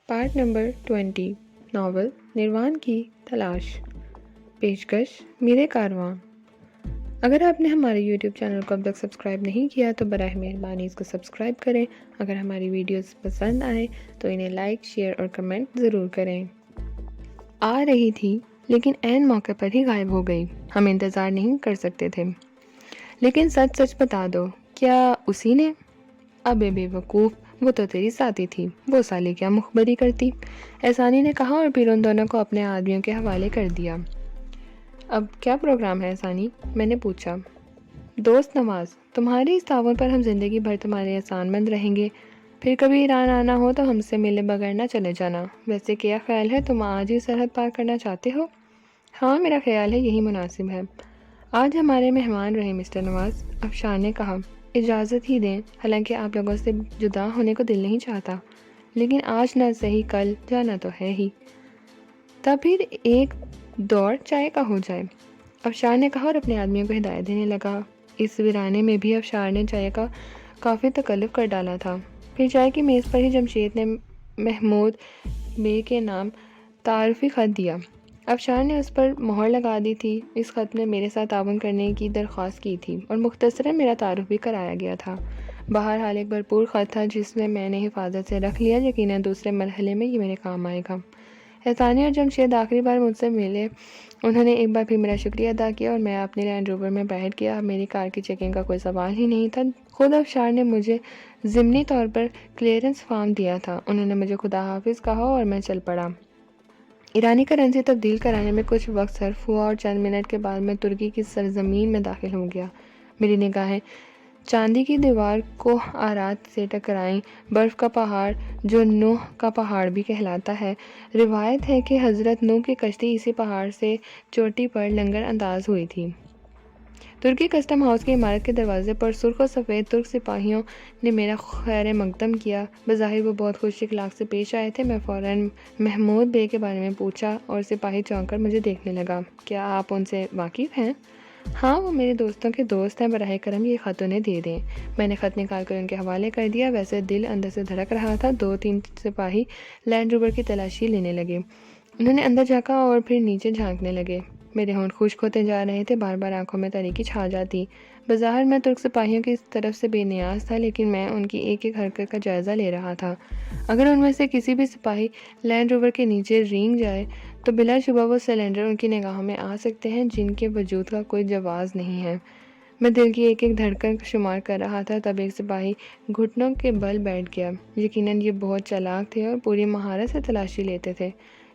Part number 20 novel نروان کی تلاش. پیشکش میرے کارواں. اگر آپ نے ہمارے یوٹیوب چینل کو اب تک سبسکرائب نہیں کیا تو براہ مہربانی اس کو سبسکرائب کریں. اگر ہماری ویڈیوز پسند آئیں تو انہیں لائک، شیئر اور کمنٹ ضرور کریں. آ رہی تھی لیکن عین موقع پر ہی غائب ہو گئی. ہم انتظار نہیں کر سکتے تھے. لیکن سچ سچ بتا دو، کیا اسی نے؟ ابے بے وقوف، وہ تو تیری ساتھی تھی، وہ سالے کیا مخبری کرتی، احسانی نے کہا اور پھر ان دونوں کو اپنے آدمیوں کے حوالے کر دیا. اب کیا پروگرام ہے احسانی؟ میں نے پوچھا. دوست نواز، تمہاری اس تعاون پر ہم زندگی بھر تمہارے احسان مند رہیں گے. پھر کبھی ایران آنا ہو تو ہم سے ملے بغیر نہ چلے جانا. ویسے کیا خیال ہے، تم آج ہی سرحد پار کرنا چاہتے ہو؟ ہاں، میرا خیال ہے یہی مناسب ہے. آج ہمارے مہمان رہے مسٹر نواز، افشار نے کہا. اجازت ہی دیں، حالانکہ آپ لوگوں سے جدا ہونے کو دل نہیں چاہتا، لیکن آج نہ صحیح کل جانا تو ہے ہی. تب پھر ایک دور چائے کا ہو جائے، افشار نے کہا اور اپنے آدمیوں کو ہدایت دینے لگا. اس ویرانے میں بھی افشار نے چائے کا کافی تکلف کر ڈالا تھا. پھر چائے کی میز پر ہی جمشید نے محمود بے کے نام تعارفی خط دیا. افشار نے اس پر مہر لگا دی تھی. اس خط میں میرے ساتھ تعاون کرنے کی درخواست کی تھی اور مختصراً میرا تعارف بھی کرایا گیا تھا. بہرحال ایک بھرپور خط تھا جس میں نے حفاظت سے رکھ لیا. یقیناً دوسرے مرحلے میں یہ میرے کام آئے گا. احسانی اور جمشید آخری بار مجھ سے ملے. انہوں نے ایک بار پھر میرا شکریہ ادا کیا اور میں اپنے لینڈ روور میں بیٹھ گیا. میری کار کی چیکنگ کا کوئی سوال ہی نہیں تھا. خود افشار نے مجھے ضمنی طور پر کلیئرنس فارم دیا تھا. انہوں نے مجھے خدا حافظ کہا اور میں چل پڑا. ایرانی کرنسی تبدیل کرانے میں کچھ وقت صرف ہوا اور چند منٹ کے بعد میں ترکی کی سرزمین میں داخل ہو گیا. میری نگاہیں چاندی کی دیوار کو آرات سے ٹکرائیں. برف کا پہاڑ جو نوح کا پہاڑ بھی کہلاتا ہے. روایت ہے کہ حضرت نوح کی کشتی اسی پہاڑ سے چوٹی پر لنگر انداز ہوئی تھی. ترکی کسٹم ہاؤس کی عمارت کے دروازے پر سرخ و سفید ترک سپاہیوں نے میرا خیر مقدم کیا. بظاہر وہ بہت خوش اخلاق سے پیش آئے تھے. میں فوراً محمود بے کے بارے میں پوچھا اور سپاہی چونک کر مجھے دیکھنے لگا. کیا آپ ان سے واقف ہیں؟ ہاں، وہ میرے دوستوں کے دوست ہیں. براہ کرم یہ خط انہیں دے دیں. میں نے خط نکال کر ان کے حوالے کر دیا. ویسے دل اندر سے دھڑک رہا تھا. 2-3 سپاہی لینڈ روور کی تلاشی لینے لگے. انہوں نے اندر جھانکا اور پھر نیچے جھانکنے لگے. میرے ہونٹ خشک ہوتے جا رہے تھے. بار بار آنکھوں میں تاریکی چھا جاتی. بظاہر میں ترک سپاہیوں کی طرف سے بے نیاز تھا، لیکن میں ان کی ایک ایک حرکت کا جائزہ لے رہا تھا. اگر ان میں سے کسی بھی سپاہی لینڈ روور کے نیچے رینگ جائے تو بلا شبہ وہ سلنڈر ان کی نگاہوں میں آ سکتے ہیں جن کے وجود کا کوئی جواز نہیں ہے. میں دل کی ایک ایک دھڑکن شمار کر رہا تھا. تب ایک سپاہی گھٹنوں کے بل بیٹھ گیا. یقیناً یہ بہت چالاک تھے اور پوری مہارت سے تلاشی لیتے تھے.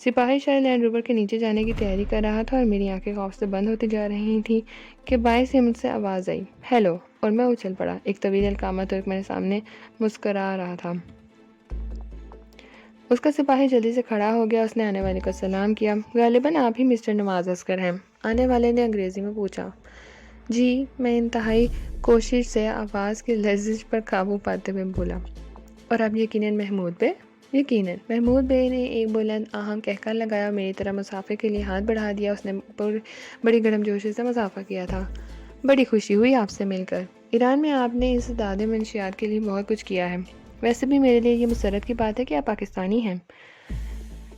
سپاہی شاید لینڈ روور کے نیچے جانے کی تیاری کر رہا تھا اور میری آنکھیں خوف سے بند ہوتی جا رہی تھیں کہ باعث سے مجھ سے آواز آئی، ہیلو، اور میں اچھل پڑا. ایک طویل القامہ ترک میرے سامنے مسکرا رہا تھا. اس کا سپاہی جلدی سے کھڑا ہو گیا. اس نے آنے والے کو سلام کیا. غالباً آپ ہی مسٹر نواز عسکر ہیں؟ آنے والے نے انگریزی میں پوچھا. جی، میں انتہائی کوشش سے آواز کی لرزش پر قابو پاتے ہوئے بولا. اور آپ یقیناً محمود بے؟ یقیناً. محمود بے نے ایک بلند آہنگ کہکہ لگایا اور میری طرح مسافے کے لیے ہاتھ بڑھا دیا. اس نے بڑی گرم جوشی سے مضافہ کیا تھا. بڑی خوشی ہوئی آپ سے مل کر. ایران میں آپ نے اس داد منشیات کے لیے بہت کچھ کیا ہے. ویسے بھی میرے لیے یہ مسرت کی بات ہے کہ آپ پاکستانی ہیں.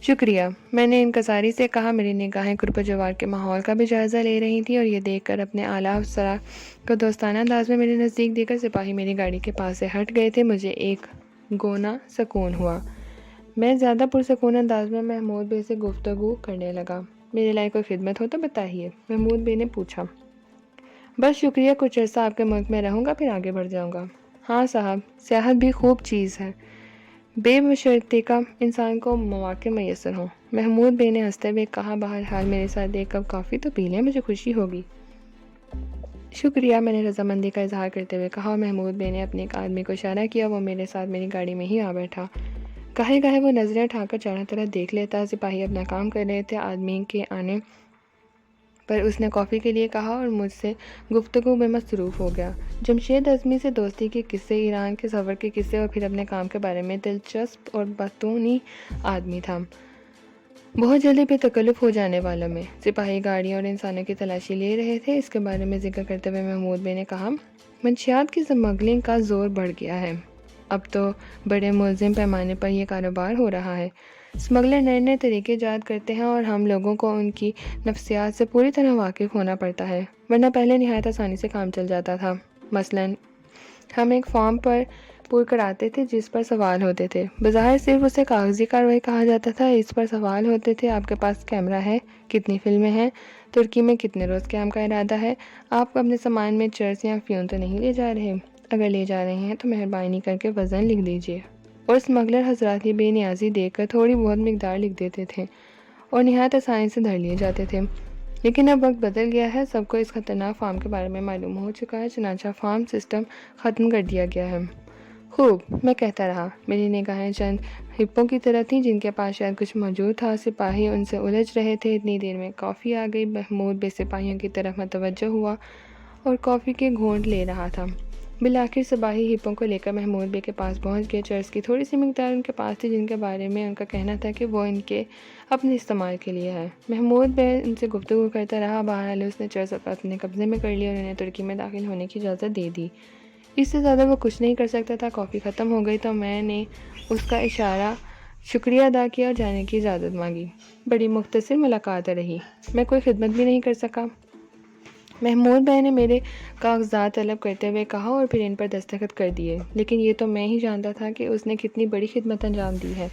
شکریہ، میں نے انکساری سے کہا. میری نگاہیں قرب و جوار کے ماحول کا بھی جائزہ لے رہی تھیں اور یہ دیکھ کر اپنے اعلیٰ افسرا کو دوستانہ انداز میں میرے نزدیک دیکھ کر سپاہی میری گاڑی کے پاس سے ہٹ گئے تھے. مجھے ایک گونا سکون ہوا. میں زیادہ پرسکون انداز میں محمود بے سے گفتگو کرنے لگا. میرے لائق کوئی خدمت ہو تو بتائیے، محمود بے نے پوچھا. بس شکریہ، کچھ عرصہ آپ کے ملک میں رہوں گا پھر آگے بڑھ جاؤں گا. ہاں صاحب، سیاحت بھی خوب چیز ہے، بے بشرطیکہ انسان کو مواقع میسر ہوں. محمود بے نے ہنستے ہوئے کہا. بہرحال میرے ساتھ ایک کپ کافی تو پی لیں، مجھے خوشی ہوگی. شکریہ، میں نے رضامندی کا اظہار کرتے ہوئے کہا. اور محمود بے نے اپنے ایک آدمی کو اشارہ کیا. وہ میرے ساتھ میری گاڑی میں ہی آ بیٹھا. گاہے گاہے وہ نظریں اٹھا کر چاروں طرف دیکھ لیتا. سپاہی اپنا کام کر رہے تھے. آدمی کے آنے پر اس نے کافی کے لیے کہا اور مجھ سے گفتگو میں مصروف ہو گیا. جمشید اعظمی سے دوستی کے قصے، ایران کے سفر کے قصے اور پھر اپنے کام کے بارے میں دلچسپ اور باتونی آدمی تھا. بہت جلدی بے تکلف ہو جانے والوں میں سپاہی گاڑیوں اور انسانوں کی تلاشی لے رہے تھے۔ اس کے بارے میں ذکر کرتے ہوئے محمود بے نے کہا، منشیات کی اسمگلنگ کا زور بڑھ گیا ہے۔ اب تو بڑے ملزم پیمانے پر یہ کاروبار ہو رہا ہے۔ اسمگلر نئے نئے طریقے جات کرتے ہیں اور ہم لوگوں کو ان کی نفسیات سے پوری طرح واقف ہونا پڑتا ہے، ورنہ پہلے نہایت آسانی سے کام چل جاتا تھا۔ مثلاً ہم ایک فارم پر کراتے تھے جس پر سوال ہوتے تھے، بظاہر صرف اسے کاغذی کارروائی کہا جاتا تھا۔ اس پر سوال ہوتے تھے، آپ کے پاس کیمرہ ہے، کتنی فلمیں ہیں، ترکی میں کتنے روز قیام کا ارادہ ہے، آپ اپنے سامان میں چرس یا افیون تو نہیں لے جا رہے، اگر لے جا رہے ہیں تو مہربانی کر کے وزن لکھ دیجیے۔ اور اسمگلر حضرات یہ بے نیازی دیکھ کر تھوڑی بہت مقدار لکھ دیتے تھے اور نہایت آسانی سے دھر لیے جاتے تھے۔ لیکن اب وقت بدل گیا ہے، سب کو اس خطرناک فارم کے بارے میں معلوم ہو چکا ہے، چنانچہ فارم سسٹم ختم کر دیا گیا ہے۔ خوب، میں کہتا رہا۔ میری نگاہیں چند ہپوں کی طرح تھیں جن کے پاس شاید کچھ موجود تھا۔ سپاہی ان سے الجھ رہے تھے۔ اتنی دیر میں کافی آ گئی۔ محمود بے سپاہیوں کی طرف متوجہ ہوا اور کافی کے گھونٹ لے رہا تھا۔ بالآخر سپاہی ہپوں کو لے کر محمود بے کے پاس پہنچ گئے۔ چرس کی تھوڑی سی مقدار ان کے پاس تھی جن کے بارے میں ان کا کہنا تھا کہ وہ ان کے اپنے استعمال کے لیے ہے۔ محمود بے ان سے گفتگو کرتا رہا۔ بہرحال اس نے چرس اپنے قبضے میں کر لی اور انہیں ترکی میں داخل ہونے کی اجازت دے دی۔ اس سے زیادہ وہ کچھ نہیں کر سکتا تھا۔ کافی ختم ہو گئی تو میں نے اس کا اشارہ شکریہ ادا کیا اور جانے کی اجازت مانگی۔ بڑی مختصر ملاقات رہی، میں کوئی خدمت بھی نہیں کر سکا۔ محمود بھائی نے میرے کاغذات طلب کرتے ہوئے کہا اور پھر ان پر دستخط کر دیے۔ لیکن یہ تو میں ہی جانتا تھا کہ اس نے کتنی بڑی خدمت انجام دی ہے۔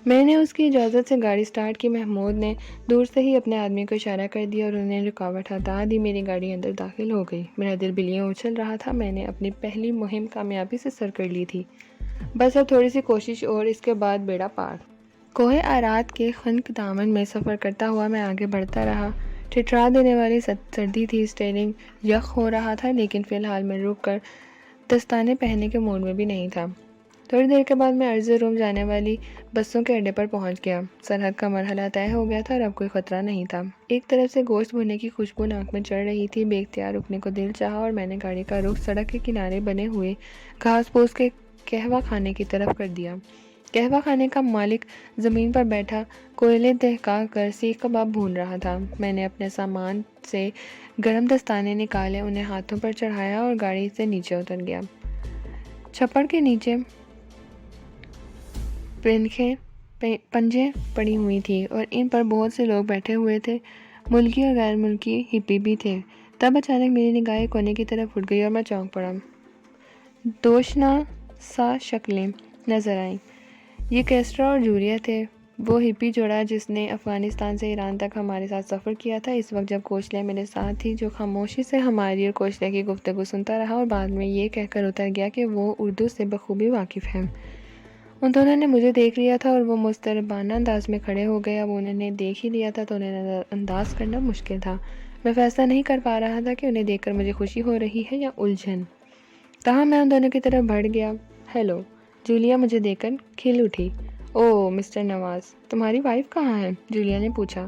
میں نے اس کی اجازت سے گاڑی سٹارٹ کی۔ محمود نے دور سے ہی اپنے آدمی کو اشارہ کر دیا اور انہیں رکاوٹ ہٹا دی۔ میری گاڑی اندر داخل ہو گئی۔ میرا دل بلیوں اچھل رہا تھا۔ میں نے اپنی پہلی مہم کامیابی سے سر کر لی تھی۔ بس اب تھوڑی سی کوشش اور اس کے بعد بیڑا پار۔ کوہ آرات کے خنک دامن میں سفر کرتا ہوا میں آگے بڑھتا رہا۔ ٹھٹھرا دینے والی سردی تھی، اسٹیئرنگ یخ ہو رہا تھا، لیکن فی الحال میں رک کر دستانے پہننے کے موڈ میں بھی نہیں تھا۔ تھوڑی دیر کے بعد میں عرض روم جانے والی بسوں کے اڈے پر پہنچ گیا۔ سرحد کا مرحلہ طے ہو گیا تھا اور اب کوئی خطرہ نہیں تھا۔ ایک طرف سے گوشت بھونے کی خوشبو ناک میں چڑھ رہی تھی۔ بے اختیار رکنے کو دل چاہا اور میں نے گاڑی کا رخ سڑک کے کنارے بنے ہوئے گھاس پھوس کے قہوہ خانے کی طرف کر دیا۔ قہوہ خانے کا مالک زمین پر بیٹھا کوئلے دہکا کر سیخ کباب بھون رہا تھا۔ میں نے اپنے سامان سے گرم دستانے نکالے، انہیں ہاتھوں پر چڑھایا اور گاڑی سے نیچے اتر گیا۔ چھپڑ کے نیچے پنجیں پڑی ہوئی تھی اور ان پر بہت سے لوگ بیٹھے ہوئے تھے، ملکی اور غیر ملکی ہپی بھی تھے۔ تب اچانک میری نگاہ ایک کونے کی طرف اٹھ گئی اور میں چونک پڑا۔ دوشنا شکلیں نظر آئیں۔ یہ کیسٹر اور جولیا تھے، وہ ہپی جوڑا جس نے افغانستان سے ایران تک ہمارے ساتھ سفر کیا تھا۔ اس وقت جب کوشلیہ میرے ساتھ تھی، جو خاموشی سے ہماری اور کوشلیہ کی گفتگو سنتا رہا اور بعد میں یہ کہہ کر اتر گیا کہ وہ اردو سے بخوبی واقف ہیں۔ ان دونوں نے مجھے دیکھ لیا تھا اور وہ مضطربانہ انداز میں کھڑے ہو گئے۔ اب انہوں نے دیکھ ہی لیا تھا تو انہیں نظر انداز کرنا مشکل تھا۔ میں فیصلہ نہیں کر پا رہا تھا کہ انہیں دیکھ کر مجھے خوشی ہو رہی ہے یا الجھن۔ تاہم میں ان دونوں کی طرف بڑھ گیا۔ ہیلو، جولیا مجھے دیکھ کر کھل اٹھی۔ اوہ مسٹر نواز، تمہاری وائف کہاں ہے؟ جولیا نے پوچھا۔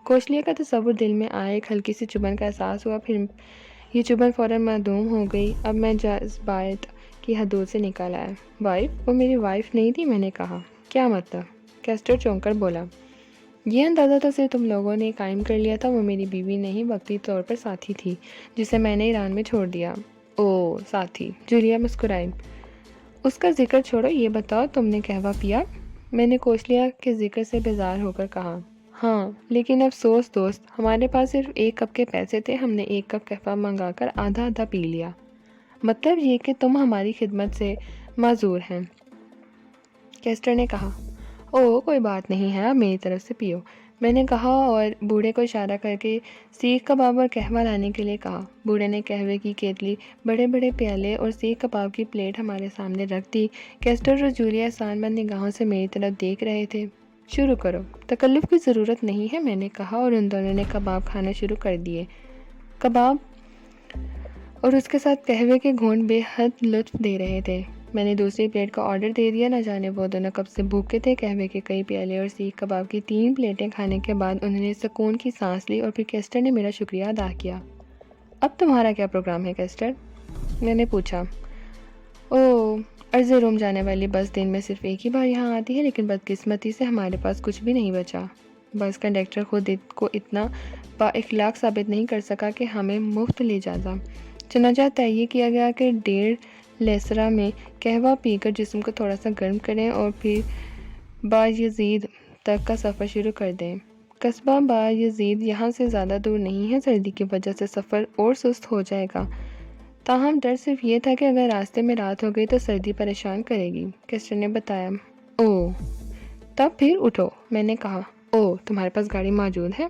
کوشلیہ کا تصور دل میں آیا، ایک ہلکی سی چبھن کا احساس ہوا، پھر یہ چبھن فوراً معدوم ہو گئی۔ اب میں جذبات کی حدود سے نکل آیا۔ وائف؟ وہ میری وائف نہیں تھی، میں نے کہا۔ کیا مطلب؟ کیسٹر چونک کر بولا۔ یہ اندازہ تو صرف تم لوگوں نے قائم کر لیا تھا، وہ میری بیوی نہیں، وقتی طور پر ساتھی تھی جسے میں نے ایران میں چھوڑ دیا۔ اوہ ساتھی، جولیا مسکرائی۔ اس کا ذکر چھوڑو، یہ بتاؤ تم نے قہوہ پیا؟ میں نے کوشلیہ کے ذکر سے بیزار ہو کر کہا۔ ہاں، لیکن افسوس دوست، ہمارے پاس صرف ایک کپ کے پیسے تھے، ہم نے ایک کپ قہوہ منگا کر آدھا آدھا پی لیا۔ مطلب یہ کہ تم ہماری خدمت سے معذور ہیں، کیسٹر نے کہا۔ اوہ کوئی بات نہیں ہے، اب میری طرف سے پیو، میں نے کہا اور بوڑھے کو اشارہ کر کے سیخ کباب اور قہوہ لانے کے لیے کہا۔ بوڑھے نے قہوے کی کیتلی، بڑے بڑے پیالے اور سیخ کباب کی پلیٹ ہمارے سامنے رکھ دی۔ کیسٹر اور جولیا احسان مند نگاہوں سے میری طرف دیکھ رہے تھے۔ شروع کرو، تکلف کی ضرورت نہیں ہے، میں نے کہا اور ان دونوں نے کباب کھانا شروع کر دیے۔ کباب اور اس کے ساتھ قہوے کے گھونٹ بے حد لطف دے رہے تھے۔ میں نے دوسری پلیٹ کا آرڈر دے دیا، نہ جانے وہ دونوں کب سے بھوکے تھے۔ قہوے کے کئی پیالے اور سیخ کباب کی 3 پلیٹیں کھانے کے بعد انہوں نے سکون کی سانس لی اور پھر کیسٹر نے میرا شکریہ ادا کیا۔ اب تمہارا کیا پروگرام ہے کیسٹر؟ میں نے پوچھا۔ اوہ، عرض روم جانے والی بس دن میں صرف ایک ہی بار یہاں آتی ہے، لیکن بدقسمتی سے ہمارے پاس کچھ بھی نہیں بچا۔ بس کنڈکٹر خود کو اتنا با اخلاق ثابت نہیں کر سکا کہ ہمیں مفت لے جاتا۔ چنانچہ طے کیا گیا کہ 1.5 لیسرا میں قہوہ پی کر جسم کو تھوڑا سا گرم کریں اور پھر بایزید تک کا سفر شروع کر دیں۔ قصبہ بایزید یہاں سے زیادہ دور نہیں ہے، سردی کی وجہ سے سفر اور سست ہو جائے گا۔ تاہم ڈر صرف یہ تھا کہ اگر راستے میں رات ہو گئی تو سردی پریشان کرے گی، کیسٹر نے بتایا۔ اوہ، تب پھر اٹھو، میں نے کہا۔ اوہ، تمہارے پاس گاڑی موجود ہے؟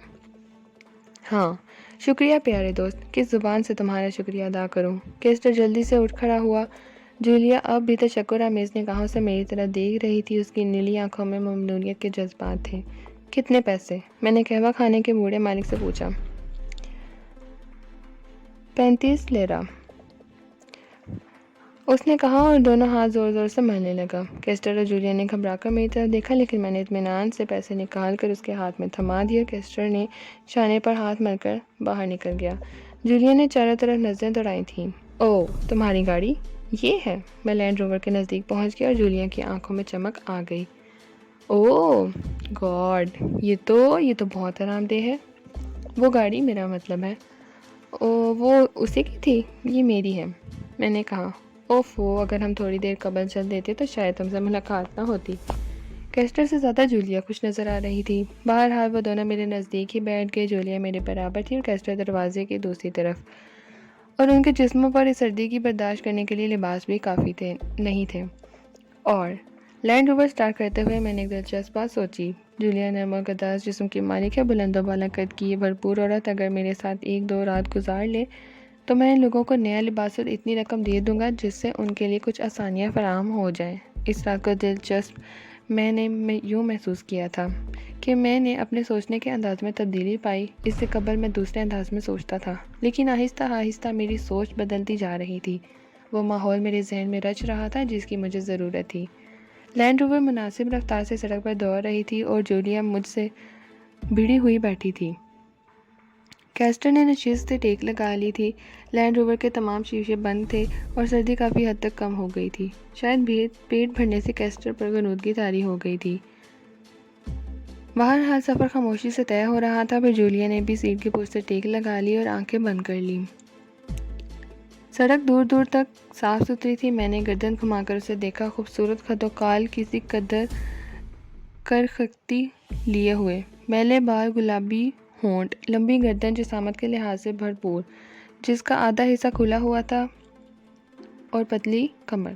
ہاں، شکریہ پیارے دوست، کس زبان سے تمہارا شکریہ ادا کروں؟ کیسٹر جلدی سے اٹھ کھڑا ہوا۔ جولیا اب بھی تشکر آمیز نگاہوں سے میری طرف دیکھ رہی تھی، اس کی نیلی آنکھوں میں ممنونیت کے جذبات تھے۔ کتنے پیسے؟ میں نے قہوہ خانے کے بوڑھے مالک سے پوچھا۔ 35 لیرا، اس نے کہا اور دونوں ہاتھ زور زور سے ملنے لگا۔ کیسٹر اور جولیا نے گھبرا کر میری طرف دیکھا، لیکن میں نے اطمینان سے پیسے نکال کر اس کے ہاتھ میں تھما دیا۔ کیسٹر نے شانے پر ہاتھ مل کر باہر نکل گیا۔ جولیا نے چاروں طرف نظریں دوڑائی تھیں۔ اوہ، تمہاری گاڑی یہ ہے؟ میں لینڈ روور کے نزدیک پہنچ گیا اور جولیا کی آنکھوں میں چمک آ گئی۔ اوہ گاڈ، یہ تو بہت آرام دہ ہے۔ وہ گاڑی میرا مطلب ہے۔ وہ اسی کی تھی؟ یہ میری ہے، میں نے کہا۔ اوفو، اگر ہم تھوڑی دیر قبل چل دیتے تو شاید تم سے ملاقات نہ ہوتی۔ کیسٹر سے زیادہ جولیا خوش نظر آ رہی تھی۔ بہرحال وہ دونوں میرے نزدیک ہی بیٹھ گئے۔ جولیا میرے برابر تھی اور کیسٹر دروازے کی دوسری طرف، اور ان کے جسموں پر اس سردی کی برداشت کرنے کے لیے لباس بھی کافی نہیں تھے۔ اور لینڈ روور سٹارٹ کرتے ہوئے میں نے ایک دلچسپ بات سوچی۔ جولیا نرم اور گداز جسم کی مالک ہے، بلند و بالا قد کی یہ بھرپور عورت اگر میرے ساتھ 1-2 رات گزار لے تو میں ان لوگوں کو نیا لباس اور اتنی رقم دے دوں گا جس سے ان کے لیے کچھ آسانیاں فراہم ہو جائیں۔ اس رات کو دلچسپ میں نے یوں محسوس کیا تھا کہ میں نے اپنے سوچنے کے انداز میں تبدیلی پائی۔ اس سے قبل میں دوسرے انداز میں سوچتا تھا، لیکن آہستہ آہستہ میری سوچ بدلتی جا رہی تھی۔ وہ ماحول میرے ذہن میں رچ رہا تھا جس کی مجھے ضرورت تھی۔ لینڈ روور مناسب رفتار سے سڑک پر دوڑ رہی تھی اور جولیا مجھ سے بھیڑی ہوئی بیٹھی تھی۔ کیسٹر نے نشست سے ٹیک لگا لی تھی۔ لینڈ روور کے تمام شیشے بند تھے اور سردی کافی حد تک کم ہو گئی تھی۔ شاید پیٹ بھرنے سے کیسٹر پر غنودگی طاری ہو گئی تھی۔ بہرحال سفر خاموشی سے طے ہو رہا تھا۔ پھر جولیا نے بھی سیٹ کی پشت سے ٹیک لگا لی اور آنکھیں بند کر لی۔ سڑک دور دور تک صاف ستھری تھی۔ میں نے گردن گھما کر اسے دیکھا، خوبصورت خد و خال کسی قدر کرختی لیے ہوئے، میلے بال، گلابی ہونٹ، لمبی گردن جسامت کے لحاظ سے بھرپور جس کا آدھا حصہ کھلا ہوا تھا، اور پتلی کمر۔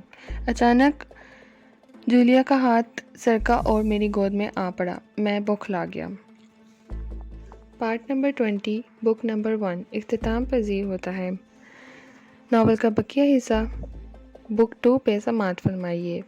اچانک جولیا کا ہاتھ سرکا اور میری گود میں آ پڑا۔ میں بوکھلا گیا۔ پارٹ نمبر 20 بک نمبر 1 اختتام پذیر ہوتا ہے۔ ناول کا بقیہ حصہ بک 2 پہ سماعت فرمائیے۔